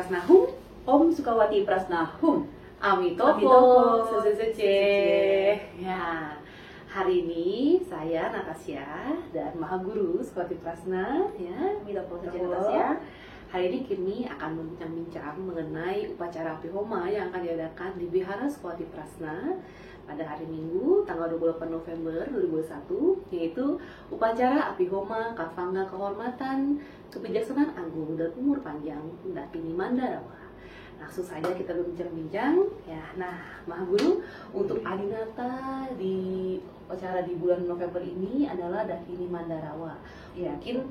Prasnahum, Om Sukawati Prasnahum, Amitofo, Sesece. Ya, hari ini saya Natasha dan Maha Guru Sukawati Prasna, ya, Amitofo Natasha. Hari ini kami akan membincang-bincang mengenai upacara Api Homa yang akan diadakan di Vihara Sukawati Prasna pada hari Minggu tanggal 28 November 2021, yaitu upacara Api Homa Katwangga Kehormatan Kebijaksanaan Agung dan Umur Panjang Dakini Mandarawa. Langsung saja kita berbincang-bincang ya. Nah, Maha Guru, untuk Adinata di upacara di bulan November ini adalah Dakini Mandarawa. Ya, mungkin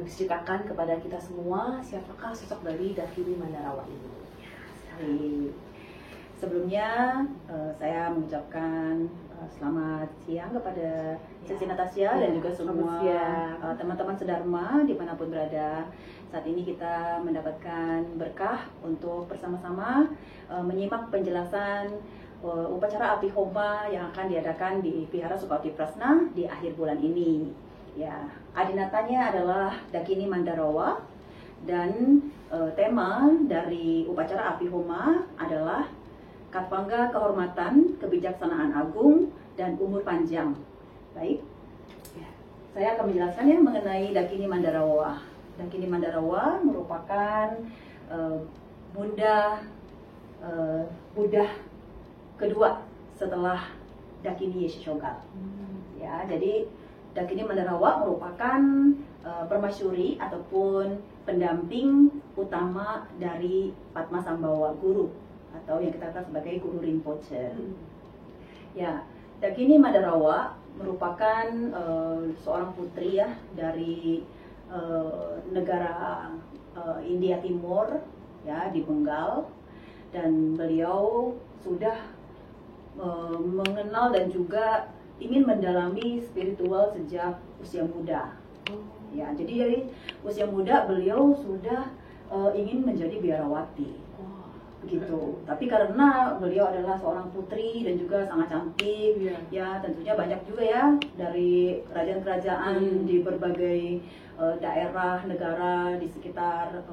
bisa ceritakan kepada kita semua siapakah sosok dari Dakini Mandarawa ini. Baik. Sebelumnya saya mengucapkan selamat siang kepada Sesi Natasha dan juga semua teman-teman sedharma dimanapun berada. Saat ini kita mendapatkan berkah untuk bersama-sama menyimak penjelasan upacara Api Homa yang akan diadakan di Vihara Sukawati Prasna di akhir bulan ini. Ya, adinatanya adalah Dakini Mandarawa dan tema dari upacara Api Homa adalah Katwangga Kehormatan, Kebijaksanaan Agung, dan Umur Panjang. Baik, saya akan menjelaskan ya mengenai Dakini Mandarawa. Dakini Mandarawa merupakan Buddha kedua setelah Dakini Yeshogal. Ya, jadi Dakini Mandarawa merupakan permasyuri ataupun pendamping utama dari Padmasambhava Guru atau yang kita kenal sebagai Guru Rinpoche. Ya, Dakini Mandarawa merupakan seorang putri ya dari negara India Timur ya, di Bengal, dan beliau sudah mengenal dan juga ingin mendalami spiritual sejak usia muda. Ya, jadi dari usia muda beliau sudah ingin menjadi biarawati. Begitu. Tapi karena beliau adalah seorang putri dan juga sangat cantik, ya tentunya banyak juga ya dari kerajaan-kerajaan di berbagai daerah negara di sekitar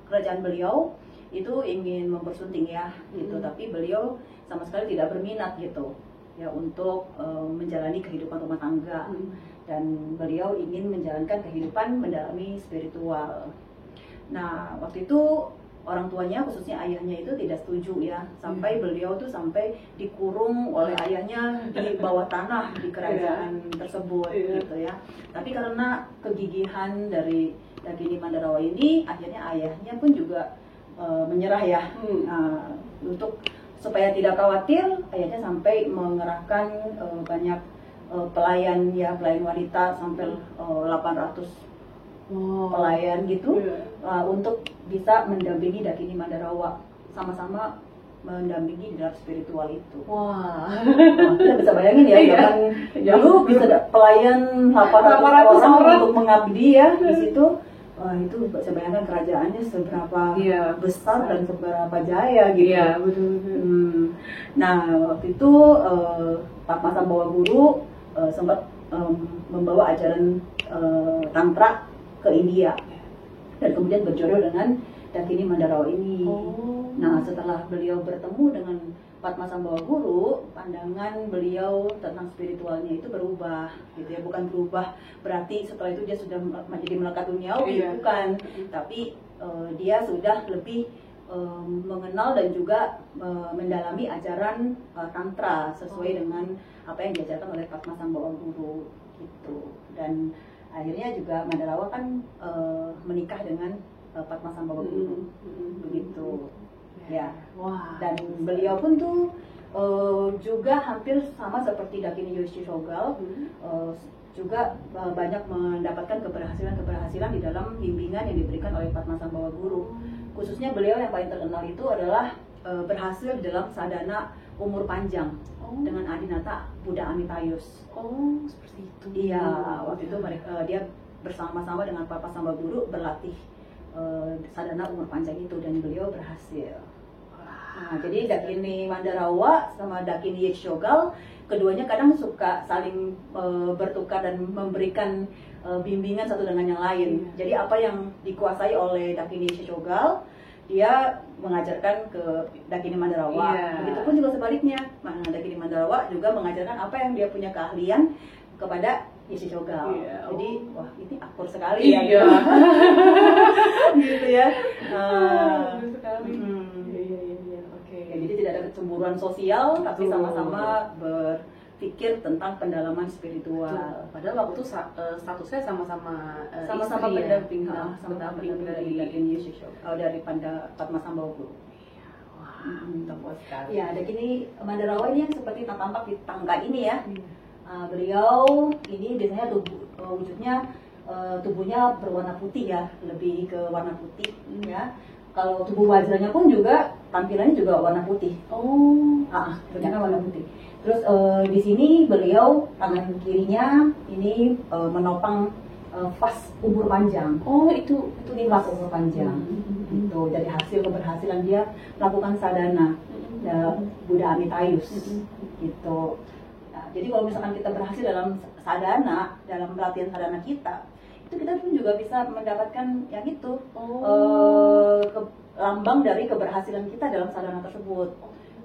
kerajaan beliau itu ingin mempersunting ya gitu. Tapi beliau sama sekali tidak berminat gitu ya untuk menjalani kehidupan rumah tangga, dan beliau ingin menjalankan kehidupan mendalami spiritual. Nah, waktu itu orang tuanya, khususnya ayahnya itu tidak setuju ya, sampai beliau tuh sampai dikurung oleh ayahnya di bawah tanah di kerajaan tersebut gitu ya. Tapi karena kegigihan dari Dakini Mandarawa ini, akhirnya ayahnya pun juga menyerah ya. Untuk supaya tidak khawatir, ayahnya sampai mengerahkan banyak pelayan wanita sampai 800 pelayan gitu untuk bisa mendampingi Dakini Mandarawa, sama-sama mendampingi di dalam spiritual itu. Wah, kita bisa bayangin ya, dulu bisa ada pelayan 800 orang untuk mengabdi ya di situ. Wah, itu bisa bayangkan kerajaannya seberapa besar dan seberapa jaya gitu. Iya, betul. Nah, waktu itu Padmasambhava Guru sempat membawa ajaran Tantra ke India dan kemudian berjodoh dengan Dakini Mandarawa ini. Nah, setelah beliau bertemu dengan Padmasambhava Guru, pandangan beliau tentang spiritualnya itu berubah gitu ya. Bukan berubah berarti setelah itu dia sudah menjadi melekat duniawi, bukan, tapi dia sudah lebih mengenal dan juga mendalami ajaran Tantra sesuai dengan apa yang diajarkan oleh Padmasambhava Guru gitu. Dan akhirnya juga Mandarawa kan menikah dengan Padmasambhava Guru, begitu ya. Dan beliau pun tuh juga hampir sama seperti Dakini Yeshogal, juga banyak mendapatkan keberhasilan di dalam bimbingan yang diberikan oleh Padmasambhava Guru. Khususnya beliau yang paling terkenal itu adalah berhasil dalam sadhana umur panjang dengan Adinata Buddha Amitayus. Seperti itu. Iya, waktu itu dia bersama-sama dengan Padmasambhava Guru berlatih sadhana umur panjang itu, dan beliau berhasil. Nah, jadi Dakini Mandarawa sama Dakini Yeshogal, keduanya kadang suka saling bertukar dan memberikan bimbingan satu dengan yang lain. Jadi apa yang dikuasai oleh Dakini Yeshogal dia mengajarkan ke Dakini Mandarawa. Begitupun juga sebaliknya, Dakini Mandarawa juga mengajarkan apa yang dia punya keahlian kepada Yesi Chogal. Jadi wah ini akur sekali ya. Gitu ya. Sekali. Oke. Jadi tidak ada kecemburuan sosial, tapi sama-sama berpikir tentang pendalaman spiritual. Padahal waktu statusnya sama-sama pendamping, sama-sama dari Yesi Chogal, dari Padma Sambao Guru. Puas sekali. Ya, Dakini Mandarawa ini yang seperti tampak di tangga ini ya. Beliau ini biasanya wujudnya tubuhnya berwarna putih ya, lebih ke warna putih ya. Kalau tubuh wajranya pun juga tampilannya juga warna putih. Kebanyakan warna putih. Terus di sini beliau tangan kirinya ini menopang vas umur panjang. Itu di vas umur panjang. Itu dari hasil keberhasilan dia melakukan sadhana Buddha Amitayus. Gitu. Nah, jadi kalau misalkan kita berhasil dalam sadhana, dalam pelatihan sadhana kita, itu kita pun juga bisa mendapatkan yang itu lambang dari keberhasilan kita dalam sadhana tersebut.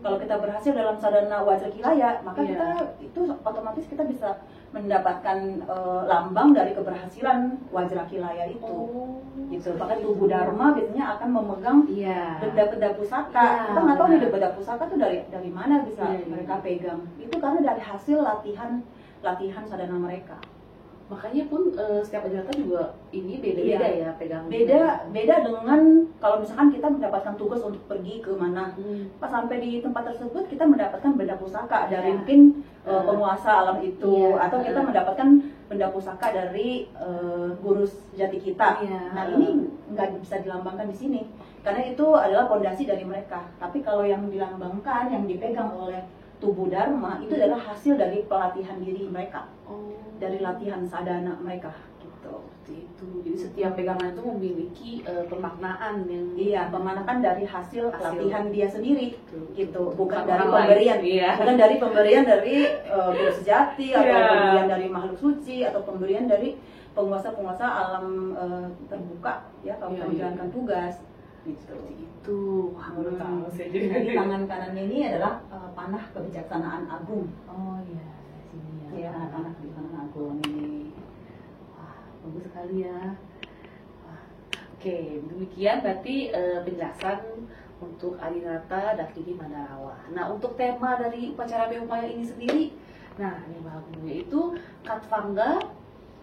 Kalau kita berhasil dalam sadhana Wajra Kilaya, maka kita itu otomatis kita bisa mendapatkan lambang dari keberhasilan Wajra Kilaya itu. Gitu. Bahkan tubuh Dharma biasanya akan memegang benda-benda pusaka. Kita nggak tahu nih benda pusaka itu dari mana bisa mereka pegang. Itu karena dari hasil latihan sadhana mereka. Makanya pun setiap ajatan juga ini beda-beda ya pegang. Beda dengan kalau misalkan kita mendapatkan tugas untuk pergi ke mana, pas sampai di tempat tersebut kita mendapatkan benda pusaka dari mungkin penguasa alam itu, atau kita mendapatkan benda pusaka dari guru sejati kita. Nah ini nggak bisa dilambangkan di sini karena itu adalah fondasi dari mereka. Tapi kalau yang dilambangkan, yang dipegang oleh tubuh Dharma itu adalah hasil dari pelatihan diri mereka. Dari latihan sadhana mereka gitu. Itu. Jadi setiap pegangan itu memiliki pemaknaan yang pemaknaan dari hasil latihan dia sendiri. Gitu. Bukan dari orang pemberian. Bukan dari pemberian dari guru sejati atau pemberian dari makhluk suci atau pemberian dari penguasa-penguasa alam terbuka ya kalau kita menjalankan tugas. Gitu. Itu menurut tahu saya juga. Jadi tangan kanannya ini adalah panah kebijaksanaan agung. Sini ya. Panah kebijaksanaan agung ini. Wah, bagus sekali ya. Oke, demikian berarti penjelasan untuk Adinata Dakini Mandarawa. Nah, untuk tema dari upacara Beumaya ini sendiri, nah ini bahagia itu Katvangga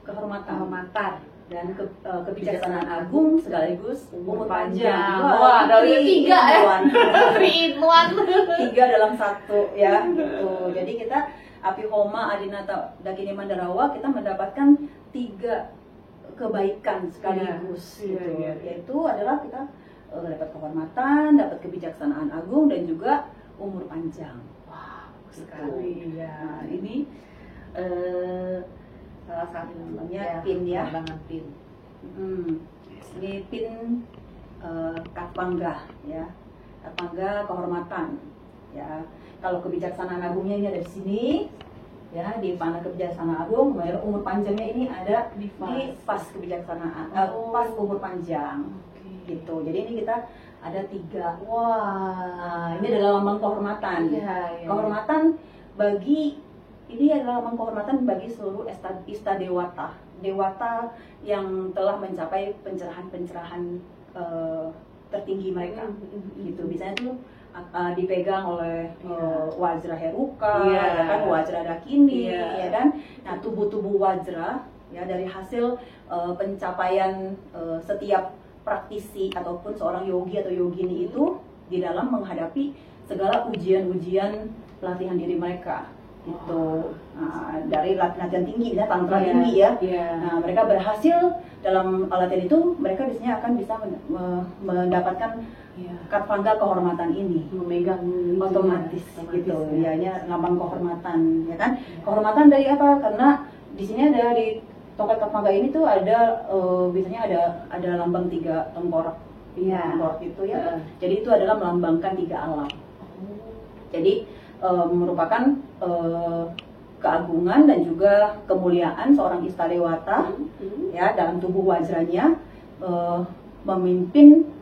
kehormatan dan kebijaksanaan agung sekaligus umur panjang. Wah, dari 3 ya. 3 dalam 1 ya gitu. Jadi kita Apihoma Adinata Dakini Mandarawa kita mendapatkan 3 kebaikan sekaligus gitu. Yaitu adalah kita dapat kehormatan, dapat kebijaksanaan agung dan juga umur panjang. Wah, bagus sekali ya. Ini salah satu namanya pin ya. Pin. Ini pin Katvangga ya. Katvangga kehormatan ya. Kalau kebijaksanaan agungnya ini ada di sini ya, di panah kebijaksanaan agung. Umur panjangnya ini ada di pas kebijaksanaan pas umur panjang. Gitu. Jadi ini kita ada 3. Wah, ini adalah lambang kehormatan. Kehormatan bagi ini adalah lambang kehormatan bagi seluruh ista dewata, dewata yang telah mencapai pencerahan-pencerahan tertinggi mereka. Gitu. Biasanya tuh dipegang oleh Wajra Heruka, ya kan, Wajra Dakini, ya kan. Nah, tubuh-tubuh Wajra ya dari hasil pencapaian setiap praktisi ataupun seorang yogi atau yogini itu di dalam menghadapi segala ujian-ujian pelatihan diri mereka. Gitu. Nah, dari latihan tinggi, misalnya tantra tinggi ya. Nah, mereka berhasil dalam latihan itu, mereka biasanya akan bisa mendapatkan Katvangga kehormatan ini, memegang otomatis gitu. Ya, lambang kehormatan, ya kan? Kehormatan dari apa? Karena di sini ada di tongkat Katvangga ini tuh ada biasanya ada lambang 3 tengkorak. Tengkorak itu ya. Jadi itu adalah melambangkan 3 alam. Jadi merupakan keagungan dan juga kemuliaan seorang istadewata ya dalam tubuh wajranya memimpin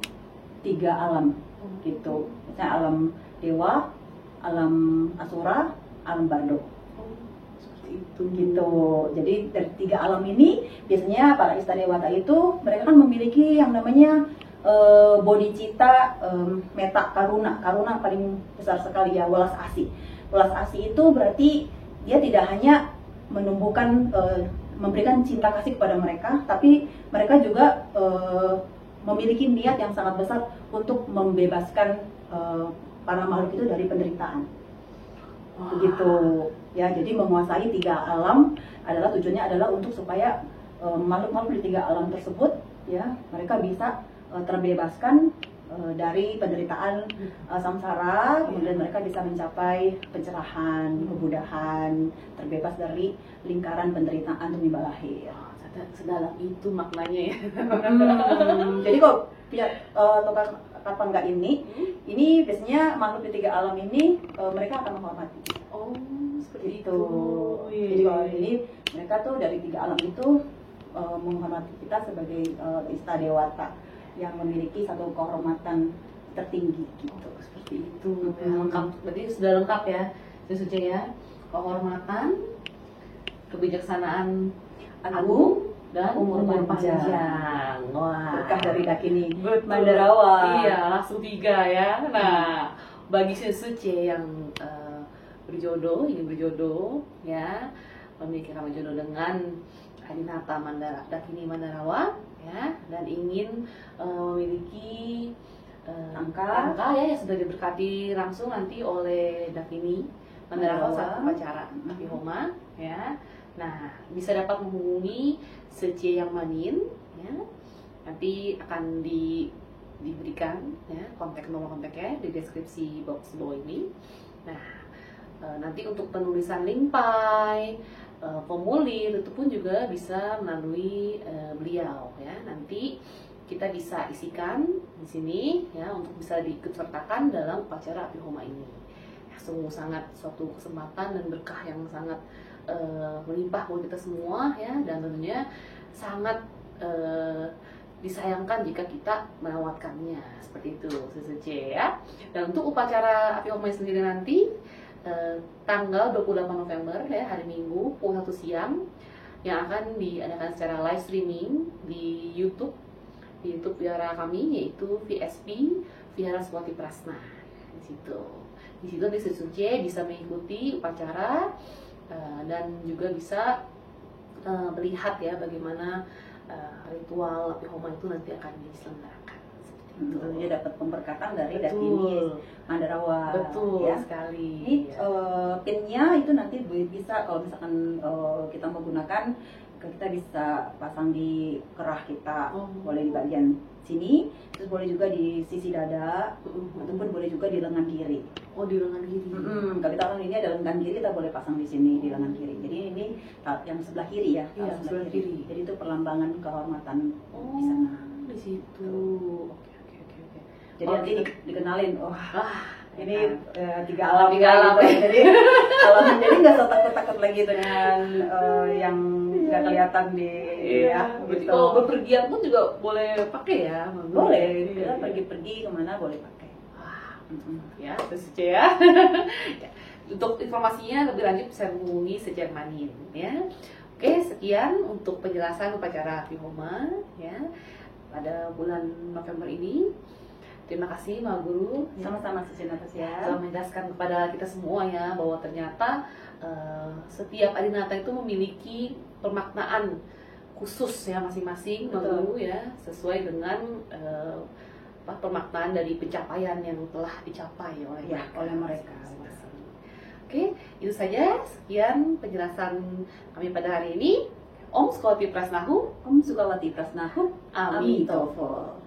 3 alam gitu. Misalnya alam dewa, alam asura, alam bardo. Seperti itu. Gitu. Jadi dari 3 alam ini biasanya para istadewata itu mereka kan memiliki yang namanya bodhicitta, meta karuna. Karuna paling besar sekali ya, welas asih. Welas asih itu berarti dia tidak hanya menumbuhkan memberikan cinta kasih kepada mereka, tapi mereka juga memiliki niat yang sangat besar untuk membebaskan para makhluk itu dari penderitaan. Begitu ya. Jadi menguasai 3 alam adalah tujuannya adalah untuk supaya makhluk-makhluk di 3 alam tersebut ya mereka bisa terbebaskan dari penderitaan samsara, kemudian mereka bisa mencapai pencerahan, kemudahan, terbebas dari lingkaran penderitaan demi lahir. Sedalam itu maknanya ya. Jadi kalau punya kata enggak ini biasanya makhluk di 3 alam ini mereka akan menghormati. Oh, seperti Gitu. Jadi kalau ini mereka tuh dari 3 alam itu menghormati kita sebagai istadewata yang memiliki satu kehormatan tertinggi gitu. Seperti itu. Ya, lengkap. Berarti sudah lengkap ya, Suci ya. Kehormatan, kebijaksanaan agung, dan umur panjang. Wah. Berkah dari Dakini Betul. Mandarawa. Iya, langsung 3 ya. Nah, bagi Suci yang berjodoh, ingin berjodoh ya, memiliki rama jodoh dengan Adinata Dakini Mandarawa ya, dan ingin memiliki angka ya yang sudah diberkati langsung nanti oleh Dakini Mandarawa saat upacara Abihoma ya. Nah, bisa dapat menghubungi Suci yang Manin ya. Nanti akan diberikan ya nomor kontaknya di deskripsi box bawah ini. Nah, nanti untuk penulisan limpai, formulir itu pun juga bisa melalui beliau ya. Nanti kita bisa isikan di sini ya untuk bisa diikutsertakan dalam upacara Abihoma ini. Ya, sungguh sangat suatu kesempatan dan berkah yang sangat melimpah buat kita semua ya, dan tentunya sangat disayangkan jika kita melewatkannya seperti itu Suci ya. Dan untuk upacara Abihoma sendiri nanti tanggal 28 November ya, hari Minggu pukul 1 siang yang akan diadakan secara live streaming di YouTube wihara kami, yaitu VSP Vihara Swati Prasna. Di situ nanti Suci bisa mengikuti upacara dan juga bisa melihat ya bagaimana ritual Abihoma itu nanti akan diselenggarakan. Tentunya dapat pemberkatan dari Dakini Mandarawa. Betul ya. sekali. Ini pinnya itu nanti bisa kalau misalkan kita menggunakan, kita bisa pasang di kerah kita, boleh di bagian sini, terus boleh juga di sisi dada, ataupun boleh juga di lengan kiri. Oh, di lengan kiri. Kalau kita kan ini ada lengan kiri, kita boleh pasang di sini di lengan kiri. Jadi ini yang sebelah kiri ya, Iya, sebelah kiri. Jadi itu perlambangan kehormatan di sana. Di situ. Oke. Jadi nanti dikenalin, ini enak. 3 alam. Gitu. Jadi jadi nggak takut lagi dengan yang nggak kelihatan di ya. Berarti Gitu. kalau bepergian pun juga boleh pakai ya? Boleh. Kita pergi kemana boleh pakai. Ya, Suci ya. Untuk informasinya lebih lanjut bisa menghubungi Suci Manin ya. Oke, sekian untuk penjelasan upacara Abihoma ya pada bulan November ini. Terima kasih Mbak Guru. Sama-sama Suci Natasha. Telah menjelaskan kepada kita semua ya bahwa ternyata setiap Adinata itu memiliki pemaknaan khusus ya masing-masing Mbak Guru ya, sesuai dengan pemaknaan dari pencapaian yang telah dicapai oleh mereka. Oke, itu saja. Sekian penjelasan kami pada hari ini. Om Sukawati Prasnahu. Om Sukawati Prasnahu. Amitofo.